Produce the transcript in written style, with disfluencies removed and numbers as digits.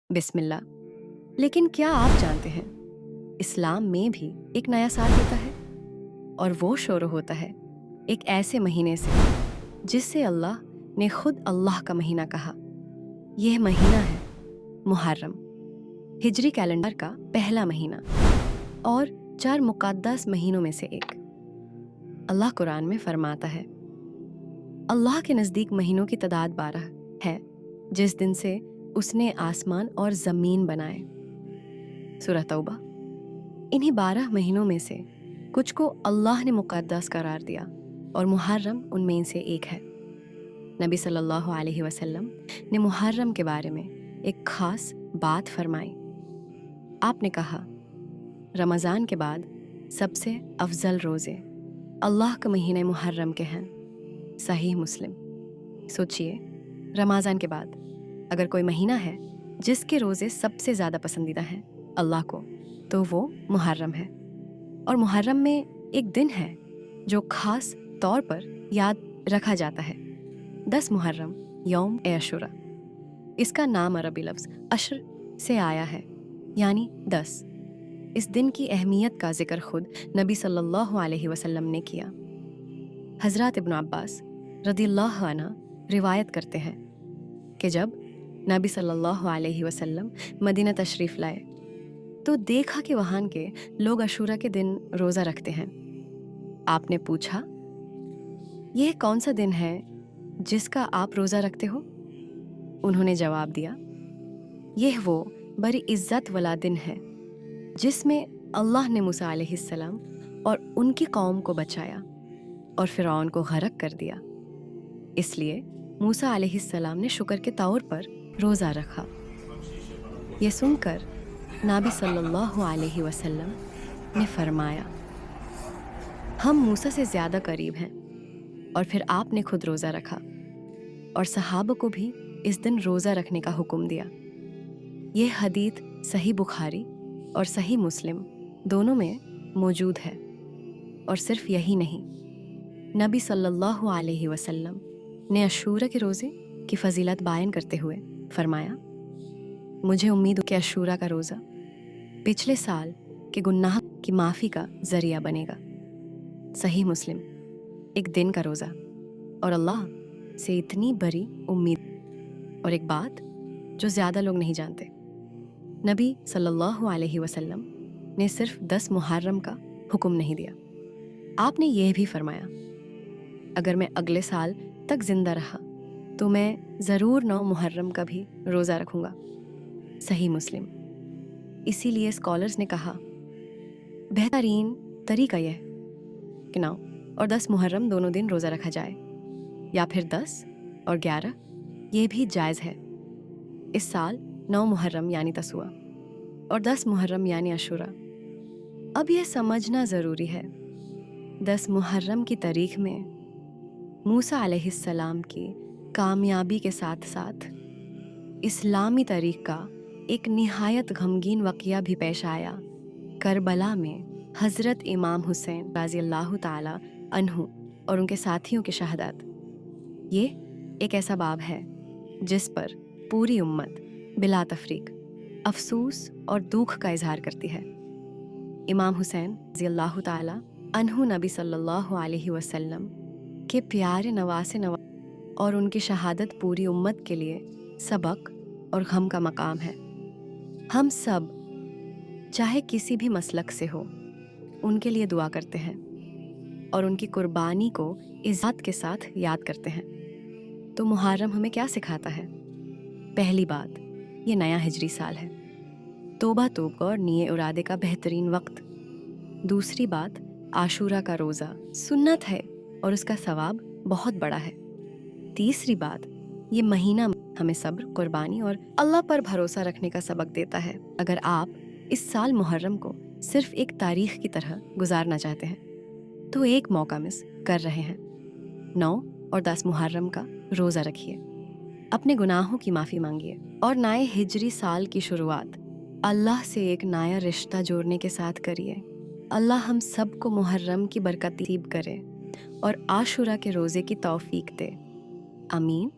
बिस्मिल्लाह। लेकिन क्या आप जानते हैं, इस्लाम में भी एक नया साल होता है, और वो शुरू होता है एक ऐसे महीने से जिससे अल्लाह ने खुद अल्लाह का महीना कहा। यह महीना है मुहर्रम, हिजरी कैलेंडर का पहला महीना और 4 मुक़द्दस महीनों में से एक। अल्लाह कुरान में फरमाता है, अल्लाह के नज़दीक महीनों की तादाद 12 है, जिस दिन से उसने आसमान और ज़मीन बनाए। सूरह तौबा। इन्हीं 12 महीनों में से कुछ को अल्लाह ने मुक़द्दस करार दिया और मुहर्रम उनमें से एक है। नबी सल्लल्लाहु अलैहि वसल्लम ने मुहर्रम के बारे में एक ख़ास बात फरमाई। आपने कहा, रमज़ान के बाद सबसे अफजल रोज़े अल्लाह का महीने मुहर्रम के हैं। सहीह मुस्लिम। सोचिए, रमज़ान के बाद अगर कोई महीना है जिसके रोज़े सबसे ज़्यादा पसंदीदा हैं अल्लाह को, तो वो मुहर्रम है। और मुहर्रम में एक दिन है जो ख़ास तौर पर याद रखा जाता है, 10 मुहर्रम यौम ए अशूरा। इसका नाम अरबी लफ्ज़ अशर से आया है, यानी 10। इस दिन की अहमियत का जिक्र खुद नबी सल्लल्लाहु अलैहि वसल्लम ने किया। हज़रत इब्न अब्बास रदियल्लाहु अन्हु रिवायत करते हैं कि जब नबी सल्लल्लाहु अलैहि वसल्लम मदीना तशरीफ़ लाए तो देखा कि वहाँ के लोग अशूरा के दिन रोज़ा रखते हैं। आपने पूछा, यह कौन सा दिन है जिसका आप रोज़ा रखते हो? उन्होंने जवाब दिया, यह वो बड़ी इज़्ज़त वाला दिन है जिसमें अल्लाह ने मूसा अलैहिस्सलाम और उनकी कौम को बचाया और फ़िरौन को गरक कर दिया। इसलिए मूसा अलैहिस्सलाम ने शुक्र के तौर पर रोज़ा रखा। ये सुनकर नबी सल्लल्लाहु अलैहि वसल्लम ने फरमाया, हम मूसा से ज़्यादा करीब हैं। और फिर आपने खुद रोज़ा रखा और सहाबा को भी इस दिन रोज़ा रखने का हुक्म दिया। यह हदीथ सही बुखारी और सही मुस्लिम दोनों में मौजूद है। और सिर्फ यही नहीं, नबी सल्लल्लाहु अलैहि वसल्लम ने अशूरा के रोज़े की फ़जीलत बयान करते हुए फरमाया, मुझे उम्मीद है कि अशूरा का रोज़ा पिछले साल के गुनाह की माफ़ी का ज़रिया बनेगा। सही मुस्लिम। एक दिन का रोज़ा और अल्लाह से इतनी बड़ी उम्मीद। और एक बात जो ज़्यादा लोग नहीं जानते, नबी सल्लल्लाहु अलैहि वसल्लम ने सिर्फ 10 मुहर्रम का हुक्म नहीं दिया। आपने यह भी फरमाया, अगर मैं अगले साल तक ज़िंदा रहा तो मैं ज़रूर 9 मुहर्रम का भी रोज़ा रखूँगा। सही मुस्लिम। इसीलिए स्कॉलर्स ने कहा, बेहतरीन तरीका यह कि 9 और 10 मुहर्रम दोनों दिन रोज़ा रखा जाए, या फिर 10 और 11, ये भी जायज़ है। इस साल 9 मुहर्रम यानी तसुआ और 10 मुहर्रम यानी अशूरा। अब यह समझना ज़रूरी है, 10 मुहर्रम की तारीख में मूसा अलैहिस्सलाम की कामयाबी के साथ साथ इस्लामी तारीख का एक निहायत गमगीन वाक़या भी पेश आया। करबला में हज़रत इमाम हुसैन रज़ियल्लाहु ताला अन्हु और उनके साथियों की शहादत। ये एक ऐसा बाब है जिस पर पूरी उम्मत बिला तफरीक अफसोस और दुख का इजहार करती है। इमाम हुसैन रज़ियल्लाहु ताला अन्हु नबी सल्लल्लाहु अलैहि वसल्लम के प्यारे नवासे और उनकी शहादत पूरी उम्मत के लिए सबक और गम का मकाम है। हम सब चाहे किसी भी मसलक से हो, उनके लिए दुआ करते हैं और उनकी कुर्बानी को इज़्ज़त के साथ याद करते हैं। तो मुहर्रम हमें क्या सिखाता है? पहली बात, ये नया हिजरी साल है, तौबा और निये इरादे का बेहतरीन वक्त। दूसरी बात, आशूरा का रोज़ा सुन्नत है और उसका सवाब बहुत बड़ा है। तीसरी बात, ये महीना हमें सब्र, कुर्बानी और अल्लाह पर भरोसा रखने का सबक देता है। अगर आप इस साल मुहर्रम को सिर्फ एक तारीख की तरह गुजारना चाहते हैं तो एक मौका मिस कर रहे हैं। 9 और 10 मुहर्रम का रोज़ा रखिए, अपने गुनाहों की माफ़ी मांगिए और नए हिजरी साल की शुरुआत अल्लाह से एक नया रिश्ता जोड़ने के साथ करिए। अल्लाह हम सब को मुहर्रम की बरकत नसीब करे और आशूरा के रोज़े की तौफीक दे। आमीन।